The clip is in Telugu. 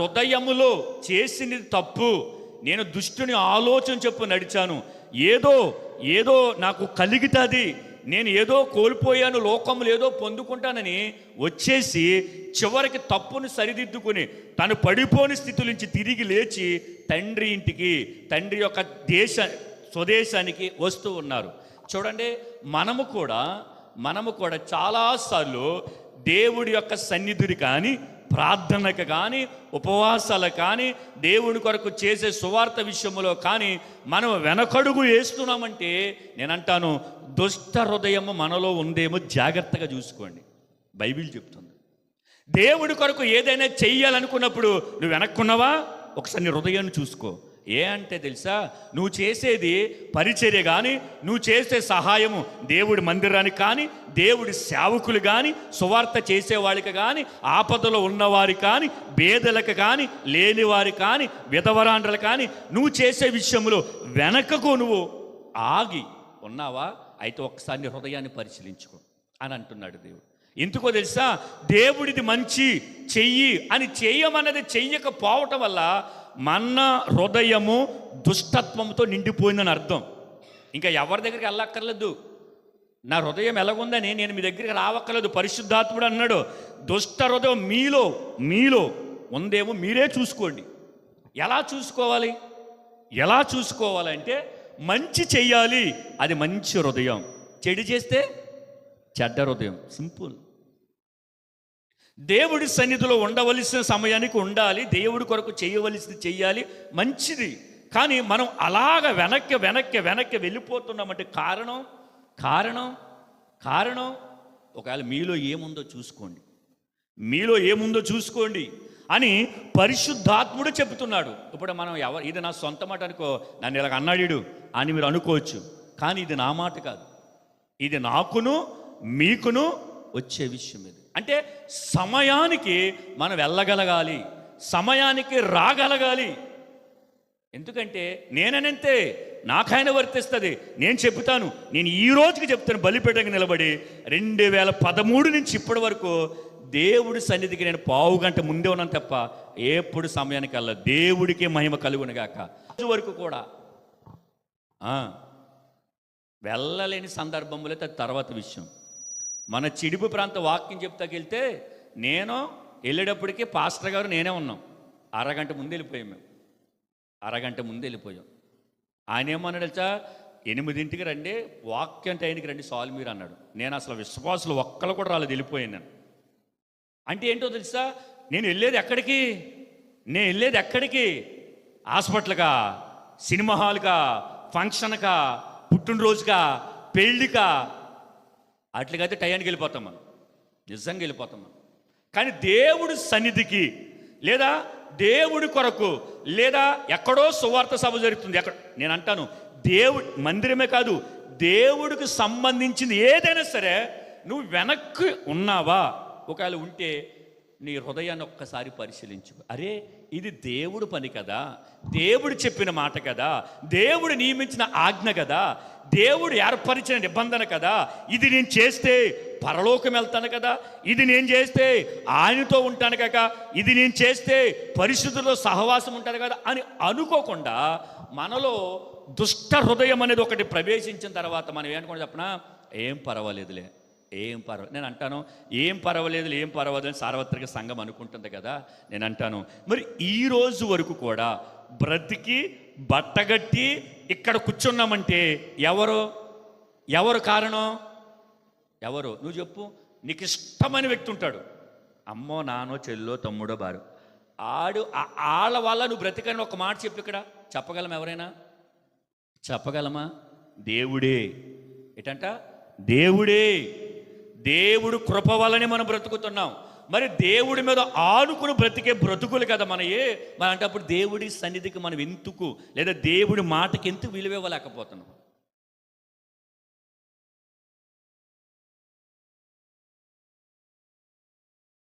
హృదయములో చేసినది తప్పు, నేను దుష్టుని ఆలోచన చెప్పు నడిచాను, ఏదో నాకు కలుగుతుంది, నేను ఏదో కోల్పోయాను, లోకములు ఏదో పొందుకుంటానని వచ్చేసి చివరికి తప్పును సరిదిద్దుకుని తను పడిపోని స్థితి నుంచి తిరిగి లేచి తండ్రి ఇంటికి, తండ్రి యొక్క స్వదేశానికి వస్తూ ఉన్నారు. చూడండి, మనము కూడా చాలాసార్లు దేవుడి యొక్క సన్నిధిని కానీ, ప్రార్థనకు కానీ, ఉపవాసాలకు కానీ, దేవుని కొరకు చేసే సువార్త విషయంలో కానీ మనం వెనకడుగు వేస్తున్నామంటే నేనంటాను దుష్ట హృదయము మనలో ఉందేమో జాగ్రత్తగా చూసుకోండి. బైబిల్ చెప్తుంది, దేవుడి కొరకు ఏదైనా చెయ్యాలనుకున్నప్పుడు నువ్వు వెనక్కున్నావా, ఒకసారి నీ హృదయాన్ని చూసుకో. ఏ అంటే తెలుసా, నువ్వు చేసేది పరిచర్య కానీ, నువ్వు చేసే సహాయము దేవుడి మందిరానికి కానీ, దేవుడి సేవకులు కానీ, సువార్త చేసేవాళ్ళకి కానీ, ఆపదలో ఉన్నవారి కానీ, బేదలకు కానీ, లేనివారి కానీ, విధవరాండ్రలు కానీ, నువ్వు చేసే విషయంలో వెనకకు నువ్వు ఆగి ఉన్నావా, అయితే ఒకసారి నీ హృదయాన్ని పరిశీలించుకో అని అంటున్నాడు దేవుడు. ఎందుకో తెలుసా, దేవుడిది మంచి చెయ్యి అని చెయ్యమన్నది చెయ్యకపోవటం వల్ల మన హృదయము దుష్టత్వంతో నిండిపోయిందని అర్థం. ఇంకా ఎవరి దగ్గరికి వెళ్ళక్కర్లేదు, నా హృదయం ఎలాగుందని నేను మీ దగ్గరికి రావక్కర్లేదు. పరిశుద్ధాత్ముడు అన్నాడు, దుష్ట హృదయం మీలో ఉందేమో మీరే చూసుకోండి. ఎలా చూసుకోవాలంటే మంచి చెయ్యాలి, అది మంచి హృదయం. చెడు చేస్తే చెడ్డ హృదయం. సింపుల్. దేవుడి సన్నిధిలో ఉండవలసిన సమయానికి ఉండాలి, దేవుడి కొరకు చేయవలసింది చెయ్యాలి, మంచిది. కానీ మనం అలాగ వెనక్కి వెళ్ళిపోతున్నామంటే కారణం ఒకవేళ మీలో ఏముందో చూసుకోండి అని పరిశుద్ధాత్ముడు చెబుతున్నాడు. ఇప్పుడు మనం ఇది నా సొంత మాట అనుకో, నన్ను ఇలాగ అన్నాడు అని మీరు అనుకోవచ్చు, కానీ ఇది నా మాట కాదు, ఇది నాకును మీకును వచ్చే విషయం. ఇది అంటే సమయానికి మనం వెళ్ళగలగాలి, సమయానికి రాగలగాలి. ఎందుకంటే నేనంతే, నాకైనా వర్తిస్తుంది. నేను చెప్తాను, నేను ఈ రోజుకి చెప్తాను, బలిపీఠకి నిలబడి 2013 నుంచి ఇప్పటి వరకు దేవుడి సన్నిధికి నేను పావు గంట ముందే ఉన్నాను తప్ప ఎప్పుడు సమయానికి వెళ్ళ. దేవుడికే మహిమ కలుగునుగాక. వరకు కూడా వెళ్ళలేని సందర్భంలో అది తర్వాత విషయం. మన చిడుపు ప్రాంత వాక్యం చెప్తాకెళ్తే నేను వెళ్ళేటప్పటికీ పాస్టర్ గారు నేనే ఉన్నాం. అరగంట ముందు వెళ్ళిపోయాం. ఆయన ఏమన్నాడు తెలుసా, 8ంటికి రండి, వాక్యం టైంకి రండి చాలు మీరు అన్నాడు. నేను అసలు విశ్వాసులు ఒక్కరు కూడా రాలేదు, వెళ్ళిపోయాను నేను. అంటే ఏంటో తెలుసా, నేను వెళ్ళేది ఎక్కడికి హాస్పిటల్కా, సినిమా హాల్కా, ఫంక్షన్కా, పుట్టినరోజుకా, పెళ్ళికా, అట్లకైతే టయానికి వెళ్ళిపోతాం మనం, నిజంగా వెళ్ళిపోతాం మనం. కానీ దేవుడి సన్నిధికి లేదా దేవుడి కొరకు లేదా ఎక్కడో సువార్త సభ జరుగుతుంది, నేను అంటాను దేవుడి మందిరమే కాదు, దేవుడికి సంబంధించింది ఏదైనా సరే నువ్వు వెనక్కి ఉన్నావా, ఒకవేళ ఉంటే నీ హృదయాన్ని ఒక్కసారి పరిశీలించు. అరే, ఇది దేవుడు పని కదా, దేవుడు చెప్పిన మాట కదా, దేవుడు నియమించిన ఆజ్ఞ కదా, దేవుడు ఏర్పరిచిన నిబంధన కదా, ఇది నేను చేస్తే పరలోకం వెళ్తాను కదా, ఇది నేను చేస్తే ఆయనతో ఉంటాను కదా, ఇది నేను చేస్తే పరిశుద్ధులతో సహవాసం ఉంటాను కదా అని అనుకోకుండా మనలో దుష్ట హృదయం అనేది ఒకటి ప్రవేశించిన తర్వాత మనం ఏమనుకోండి చెప్పనా, ఏం పర్వాలేదులే. నేను అంటాను ఏం పర్వాలేదు అని సార్వత్రిక సంఘం అనుకుంటుంది కదా. నేను అంటాను మరి ఈ రోజు వరకు కూడా బ్రతికి బట్టగట్టి ఇక్కడ కూర్చున్నామంటే ఎవరు కారణం? నువ్వు చెప్పు. నీకు ఇష్టమైన వ్యక్తి ఉంటాడు, అమ్మో నానో చెల్లో తమ్ముడో బారు, వాళ్ళ వల్ల నువ్వు బ్రతికని ఒక మాట చెప్పు. ఇక్కడ చెప్పగలం? ఎవరైనా చెప్పగలమా? దేవుడే. ఏంటంట? దేవుడు కృప వల్లనే మనం బ్రతుకుతున్నాం. మరి దేవుడి మీద ఆనుకుని బ్రతికే బ్రతుకులు కదా మరి అంటే అప్పుడు దేవుడి సన్నిధికి మనం ఎందుకు, లేదా దేవుడి మాటకి ఎందుకు విలువ ఇవ్వలేకపోతున్నాం?